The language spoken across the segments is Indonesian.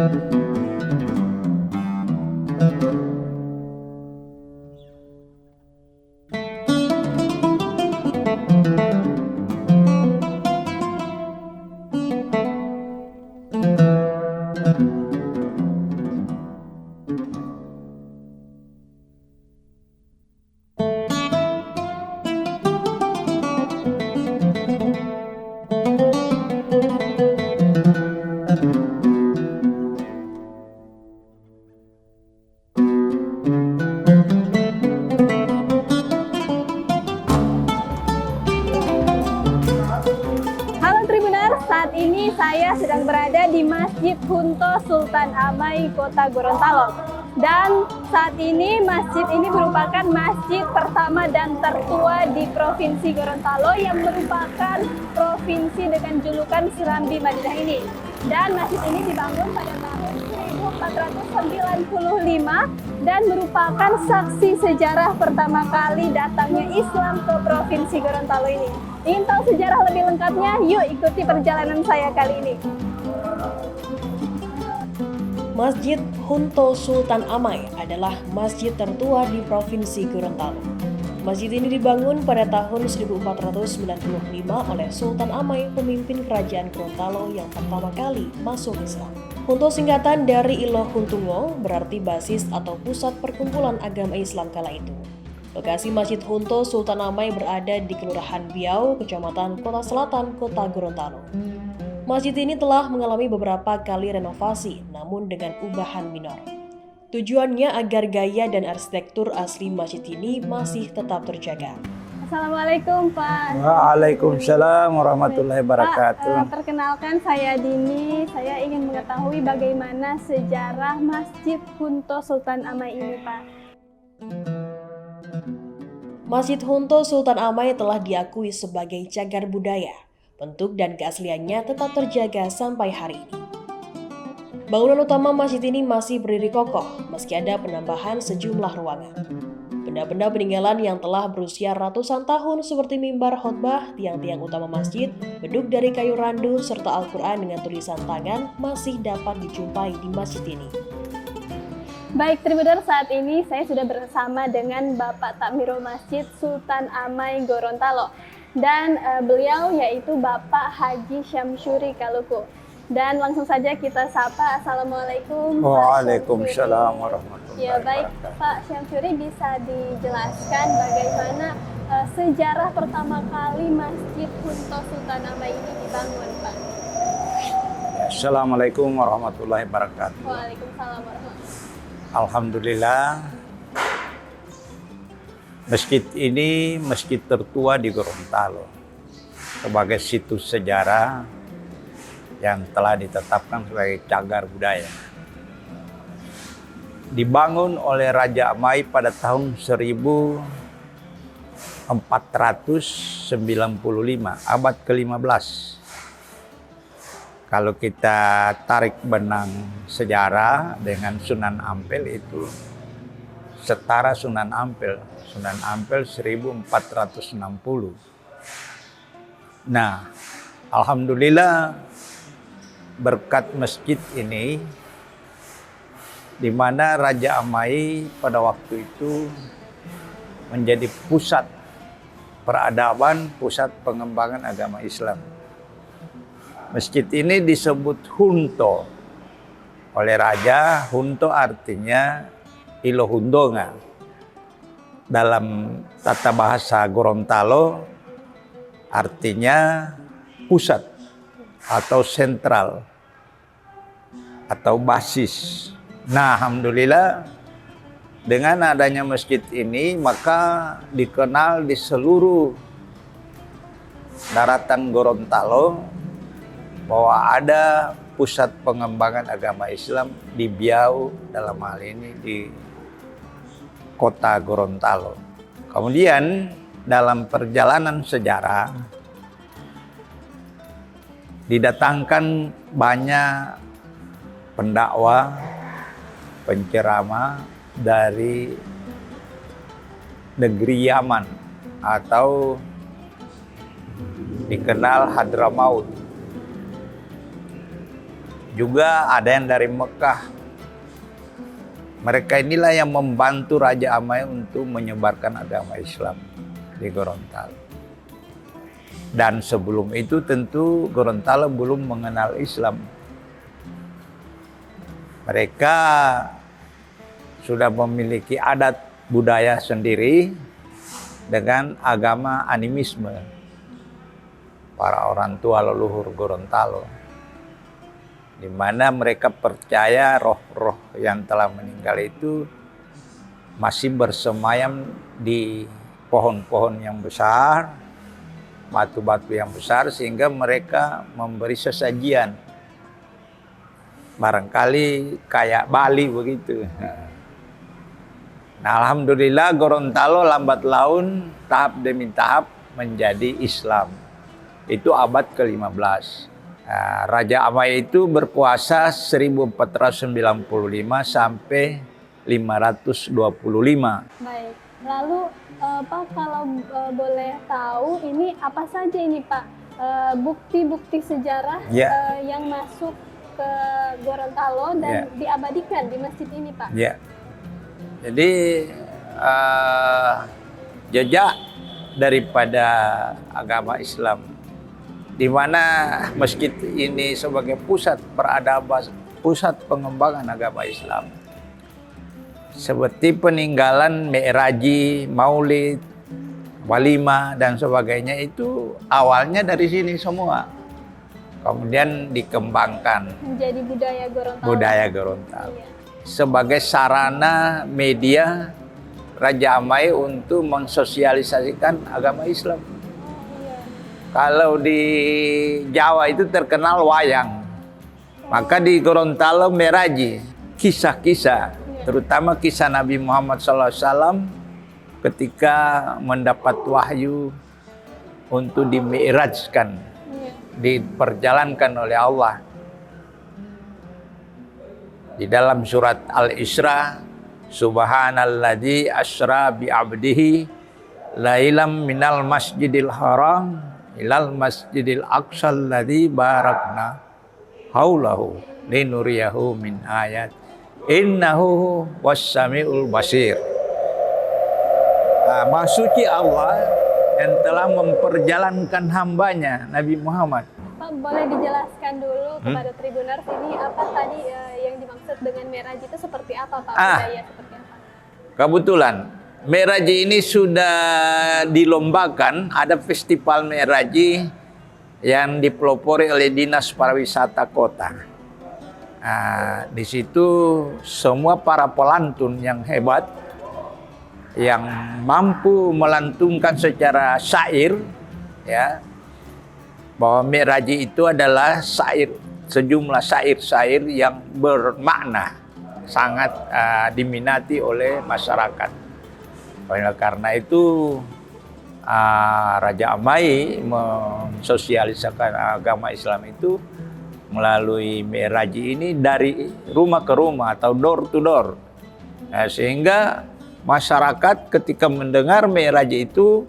Halo Tribuners, saat ini saya sedang berada di Masjid Hunto Sultan Amai, Kota Gorontalo. Dan saat ini masjid ini merupakan masjid pertama dan tertua di Provinsi Gorontalo yang merupakan provinsi dengan julukan Serambi Madinah ini. Dan masjid ini dibangun pada tahun 1495 dan merupakan saksi sejarah pertama kali datangnya Islam ke Provinsi Gorontalo ini. Ingin tahu sejarah lebih lengkapnya? Yuk ikuti perjalanan saya kali ini. Masjid Hunto Sultan Amai adalah masjid tertua di Provinsi Gorontalo. Masjid ini dibangun pada tahun 1495 oleh Sultan Amai, pemimpin kerajaan Gorontalo yang pertama kali masuk Islam. Hunto singkatan dari Ilo Huntungo, berarti basis atau pusat perkumpulan agama Islam kala itu. Lokasi Masjid Hunto Sultan Amai berada di Kelurahan Biau, Kecamatan Kota Selatan, Kota Gorontalo. Masjid ini telah mengalami beberapa kali renovasi, namun dengan ubahan minor. Tujuannya agar gaya dan arsitektur asli masjid ini masih tetap terjaga. Assalamualaikum Pak. Waalaikumsalam warahmatullahi wabarakatuh. Pak, perkenalkan saya Dini. Saya ingin mengetahui bagaimana sejarah Masjid Hunto Sultan Amai ini, Pak. Masjid Hunto Sultan Amai telah diakui sebagai cagar budaya. Bentuk dan keasliannya tetap terjaga sampai hari ini. Bangunan utama masjid ini masih berdiri kokoh, meski ada penambahan sejumlah ruangan. Benda-benda peninggalan yang telah berusia ratusan tahun seperti mimbar khotbah, tiang-tiang utama masjid, beduk dari kayu randu, serta Al-Quran dengan tulisan tangan masih dapat dijumpai di masjid ini. Baik, Tribuners, saat ini saya sudah bersama dengan Bapak Takmirul Masjid Sultan Amai Gorontalo. Dan beliau yaitu Bapak Haji Syamsuri Kaluku. Dan langsung saja kita sapa. Assalamualaikum. Waalaikumsalam warahmatullahi Ya baik, wabarakatuh. Pak Syamsuri, bisa dijelaskan bagaimana sejarah pertama kali Masjid Hunto Sultan Amai ini dibangun, Pak? Assalamualaikum warahmatullahi wabarakatuh. Waalaikumsalam warahmatullahi wabarakatuh. Alhamdulillah, masjid ini masjid tertua di Gorontalo sebagai situs sejarah yang telah ditetapkan sebagai cagar budaya. Dibangun oleh Raja Amai pada tahun 1495, abad ke-15. Kalau kita tarik benang sejarah dengan Sunan Ampel itu setara Sunan Ampel. Sunan Ampel 1460. Nah, alhamdulillah berkat masjid ini di mana Raja Amai pada waktu itu menjadi pusat peradaban, pusat pengembangan agama Islam. Masjid ini disebut Hunto oleh Raja. Hunto artinya Ilo Hundonga. Dalam tata bahasa Gorontalo artinya pusat atau sentral atau basis. Nah, alhamdulillah dengan adanya masjid ini maka dikenal di seluruh daratan Gorontalo bahwa ada pusat pengembangan agama Islam di Biau, dalam hal ini di Kota Gorontalo. Kemudian dalam perjalanan sejarah didatangkan banyak pendakwah, penceramah dari negeri Yaman atau dikenal Hadramaut. juga ada yang dari Mekah. Mereka inilah yang membantu Raja Amai untuk menyebarkan agama Islam di Gorontalo. Dan sebelum itu tentu Gorontalo belum mengenal Islam. Mereka sudah memiliki adat budaya sendiri dengan agama animisme. Para orang tua leluhur Gorontalo, di mana mereka percaya roh-roh yang telah meninggal itu masih bersemayam di pohon-pohon yang besar, batu-batu yang besar, sehingga mereka memberi sesajian. Barangkali kayak Bali begitu. Nah, alhamdulillah Gorontalo lambat laun tahap demi tahap menjadi Islam. Itu abad ke-15. Nah, Raja Amai itu berkuasa 1495 sampai 525. Baik. Lalu Pak, kalau boleh tahu ini apa saja ini Pak bukti-bukti sejarah yang masuk ke Gorontalo dan diabadikan di masjid ini Pak? Ya. Jadi jejak daripada agama Islam, di mana masjid ini sebagai pusat peradaban, pusat pengembangan agama Islam. Seperti peninggalan Mi'raji, Maulid, Walimah dan sebagainya itu awalnya dari sini semua. Kemudian dikembangkan menjadi budaya Gorontalo. Budaya Gorontalo. Iya. Sebagai sarana media Raja Amai untuk mensosialisasikan agama Islam. Kalau di Jawa itu terkenal wayang, maka di Gorontalo Mi'raji, kisah-kisah, terutama kisah Nabi Muhammad SAW ketika mendapat wahyu untuk dimi'rajkan, diperjalankan oleh Allah. Di dalam surat Al-Isra, Subhanalladzi asra bi 'abdihi lailam minal masjidil haram ilal masjidil aqsal ladzi barakna haulahu linuriyahu min ayat innahu was-sami'ul basir. Maha suci Allah yang telah memperjalankan hambanya Nabi Muhammad. Pak, boleh dijelaskan dulu kepada Tribuners ini apa tadi yang dimaksud dengan Mi'raj itu seperti apa Pak? Budaya seperti apa? Kebetulan Mi'raji ini sudah dilombakan, ada festival Mi'raji yang dipelopori oleh Dinas Pariwisata Kota. Nah, di situ semua para pelantun yang hebat, yang mampu melantunkan secara syair, ya, bahwa Mi'raji itu adalah syair, sejumlah syair-syair yang bermakna, sangat diminati oleh masyarakat. Oleh karena itu Raja Amai mensosialisasikan agama Islam itu melalui Mi'raji ini dari rumah ke rumah atau door to door. Nah, sehingga masyarakat ketika mendengar Mi'raji itu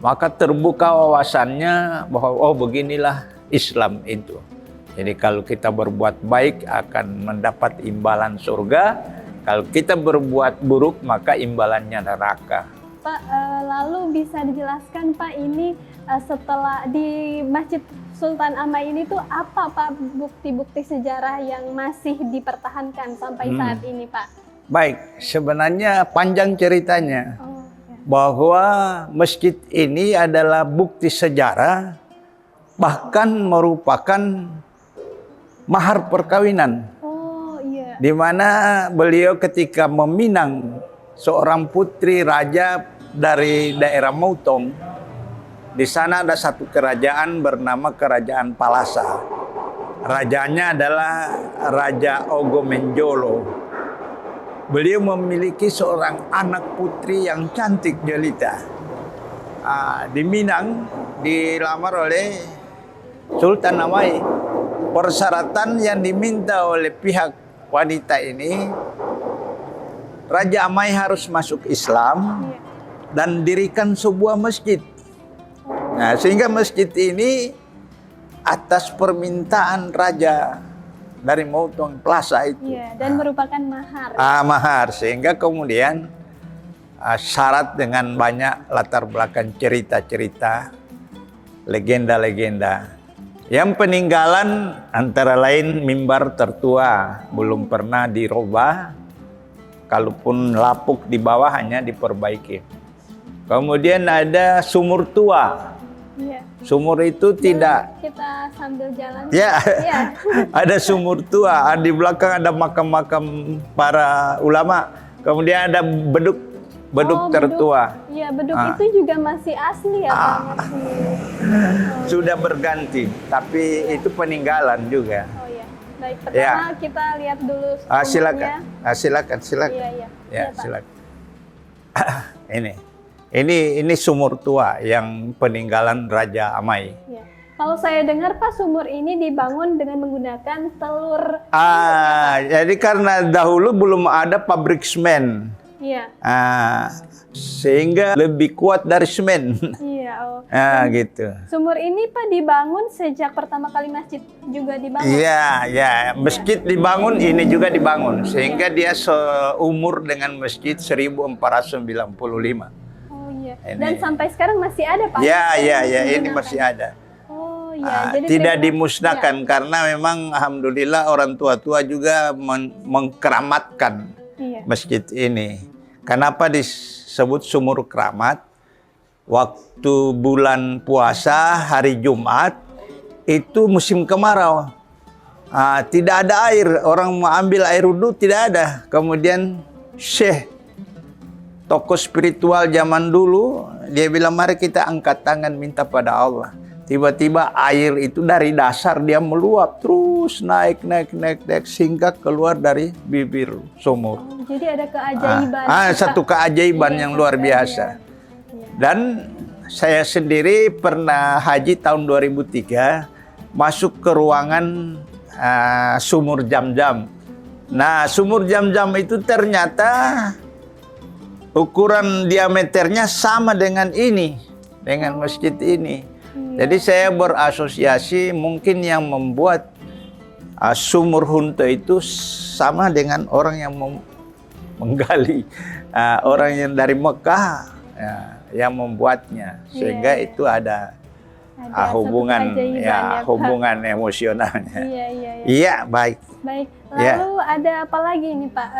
maka terbuka wawasannya bahwa oh beginilah Islam itu. Jadi kalau kita berbuat baik akan mendapat imbalan surga, kalau kita berbuat buruk maka imbalannya neraka. Pak, lalu bisa dijelaskan Pak ini setelah di Masjid Sultan Amai ini tuh apa Pak bukti-bukti sejarah yang masih dipertahankan sampai saat ini Pak? Baik, sebenarnya panjang ceritanya. Bahwa masjid ini adalah bukti sejarah, bahkan merupakan mahar perkawinan. Di mana beliau ketika meminang seorang putri raja dari daerah Moutong, di sana ada satu kerajaan bernama Kerajaan Palasa. Rajanya adalah Raja Ogomenjolo. Beliau memiliki seorang anak putri yang cantik jelita. Di Minang dilamar oleh Sultan Amai. Persyaratan yang diminta oleh pihak wanita ini, Raja Amai harus masuk Islam dan dirikan sebuah masjid. Nah, sehingga masjid ini atas permintaan raja dari Moutong Plaza itu. Iya, dan merupakan mahar. Mahar, sehingga kemudian syarat dengan banyak latar belakang cerita-cerita, legenda-legenda. Yang peninggalan antara lain mimbar tertua, belum pernah dirubah. Kalaupun lapuk di bawah hanya diperbaiki. Kemudian ada sumur tua. Iya. Sumur itu tidak. Kita sambil jalan. Ya, Iya. ada sumur tua. Di belakang ada makam-makam para ulama. Kemudian ada beduk tertua. Iya, beduk itu juga masih asli ya, Pak? Sudah berganti, tapi itu peninggalan juga. Oh iya. Baik, pertama kita lihat dulu sumurnya. Silakan. Iya. Ya, Iya, Pak. silakan. Ini sumur tua yang peninggalan Raja Amai. Iya. Kalau saya dengar Pak, sumur ini dibangun dengan menggunakan telur. Jadi karena dahulu belum ada pabrik semen. Iya. Sehingga lebih kuat dari semen. Iya, gitu. Sumur ini Pak dibangun sejak pertama kali masjid juga dibangun. Iya. Masjid dibangun, ini juga dibangun. Sehingga dia seumur dengan masjid 1495. Oh iya. Ini. Dan sampai sekarang masih ada Pak? Iya, ini masih ada. Oh iya. Jadi Tidak saya- dimusnahkan karena memang alhamdulillah orang tua-tua juga mengkeramatkan masjid ini. Kenapa disebut sumur keramat? Waktu bulan puasa hari Jumat itu musim kemarau. Tidak ada air, orang mau ambil air wudhu tidak ada. Kemudian Syekh, tokoh spiritual zaman dulu, dia bilang mari kita angkat tangan minta pada Allah. Tiba-tiba air itu dari dasar dia meluap terus naik sehingga keluar dari bibir sumur. Oh, jadi ada keajaiban. Satu keajaiban yang luar biasa. Dan saya sendiri pernah haji tahun 2003 masuk ke ruangan sumur Jam-Jam. Nah, sumur Jam-Jam itu ternyata ukuran diameternya sama dengan ini, dengan masjid ini. Jadi saya berasosiasi mungkin yang membuat sumur Hunto itu sama dengan orang yang menggali, orang yang dari Mekah yang membuatnya, sehingga itu ada hubungan hubungan emosionalnya. Iya, baik. Baik. Lalu ada apa lagi ini Pak?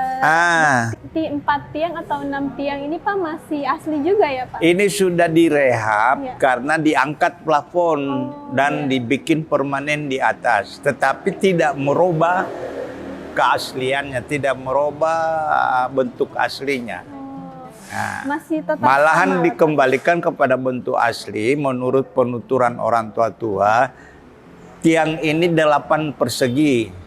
4 tiang atau 6 tiang ini Pak masih asli juga ya Pak? Ini sudah direhab karena diangkat plafon dan dibikin permanen di atas, tetapi tidak merubah keasliannya, tidak merubah bentuk aslinya. Masih tetap malahan sama, dikembalikan kepada bentuk asli menurut penuturan orang tua. Tiang ini 8 persegi.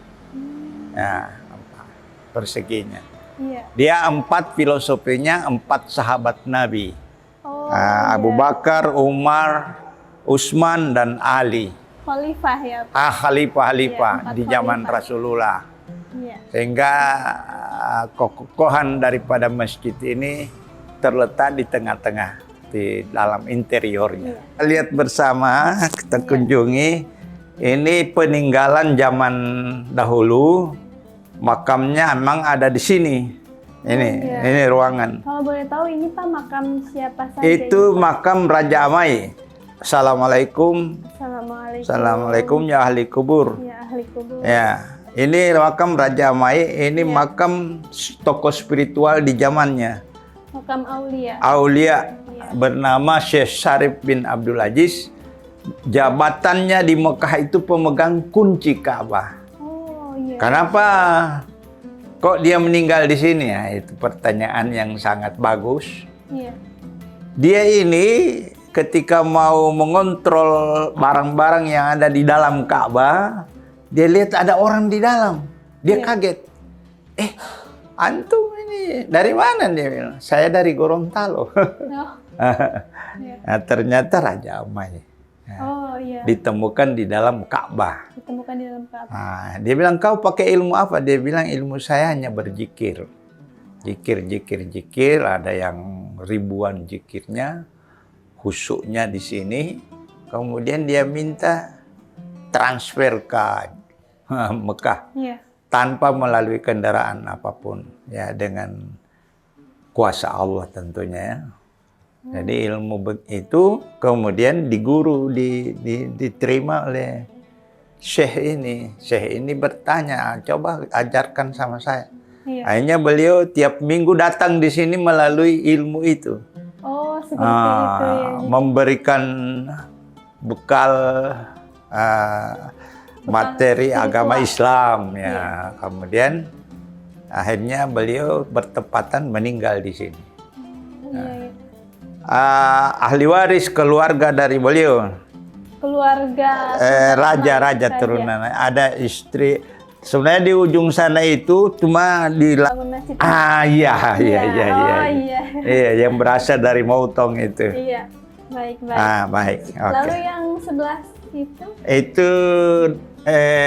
Perseginya. Iya. Dia 4 filosofinya 4 sahabat Nabi. Abu Bakar, Umar, Utsman dan Ali. Khalifah ya Pak? Khalifah di zaman khalifah. Rasulullah. Iya. Sehingga kokohan daripada masjid ini terletak di tengah-tengah, di dalam interiornya. Lihat bersama, kita kunjungi. Ini peninggalan zaman dahulu. Makamnya memang ada di sini. Ini ruangan. Kalau boleh tahu ini Pak makam siapa saja? Itu makam Raja Amai. Assalamualaikum. Assalamualaikum ya ahli kubur. Ya ahli kubur. Ya, ini makam Raja Amai. Ini makam tokoh spiritual di zamannya. Makam aulia. Aulia bernama Syekh Syarif bin Abdul Aziz. Jabatannya di Mekah itu pemegang kunci Ka'bah. Kenapa kok dia meninggal di sini? Ya, itu pertanyaan yang sangat bagus. Dia ini ketika mau mengontrol barang-barang yang ada di dalam Ka'bah, dia lihat ada orang di dalam. Dia kaget. Antum ini dari mana? Dia bilang, saya dari Gorontalo. Nah, ternyata Raja Amai. Ditemukan di dalam Ka'bah. Dia bilang, kau pakai ilmu apa? Dia bilang, ilmu saya hanya berzikir. Zikir. Ada yang ribuan zikirnya, khusyuknya di sini. Kemudian dia minta transfer ke Mekah Iya. tanpa melalui kendaraan apapun, ya dengan kuasa Allah tentunya ya. Jadi ilmu itu kemudian diguru, diterima oleh Syekh ini. Syekh ini bertanya, coba ajarkan sama saya. Iya. Akhirnya beliau tiap minggu datang di sini melalui ilmu itu. Oh, seperti itu ya. Memberikan bekal materi agama Islam ya. Iya. Kemudian akhirnya beliau bertepatan meninggal di sini. Iya. Ahli waris keluarga dari beliau, Keluarga raja turunan, ada istri. Sebenarnya di ujung sana itu cuma bangun masjid. Iya. Oh, iya. Iya, yang berasal dari Mautong itu. Iya. Baik. Baik. Oke. Lalu yang sebelah itu? Itu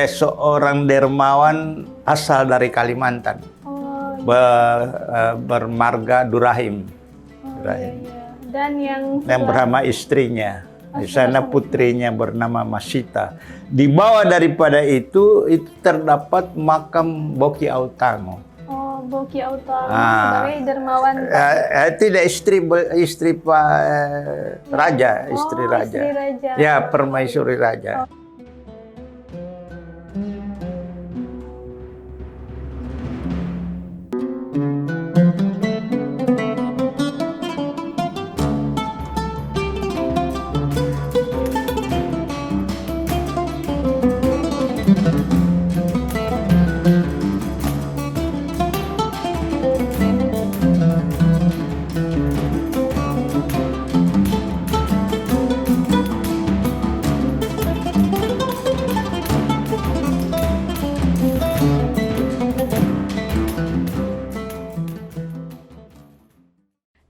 seorang dermawan asal dari Kalimantan. Oh, Bermarga Durahim. iya. Dan yang bernama istrinya. Di sana putrinya bernama Masita. Di bawah daripada itu terdapat makam Boki Autango. Oh, Boki Autango sebagai dermawan. Tidak istri Pak Raja, istri Raja. Istri Raja. Ya, permaisuri Raja.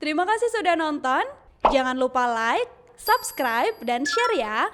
Terima kasih sudah nonton. Jangan lupa like, subscribe, dan share ya.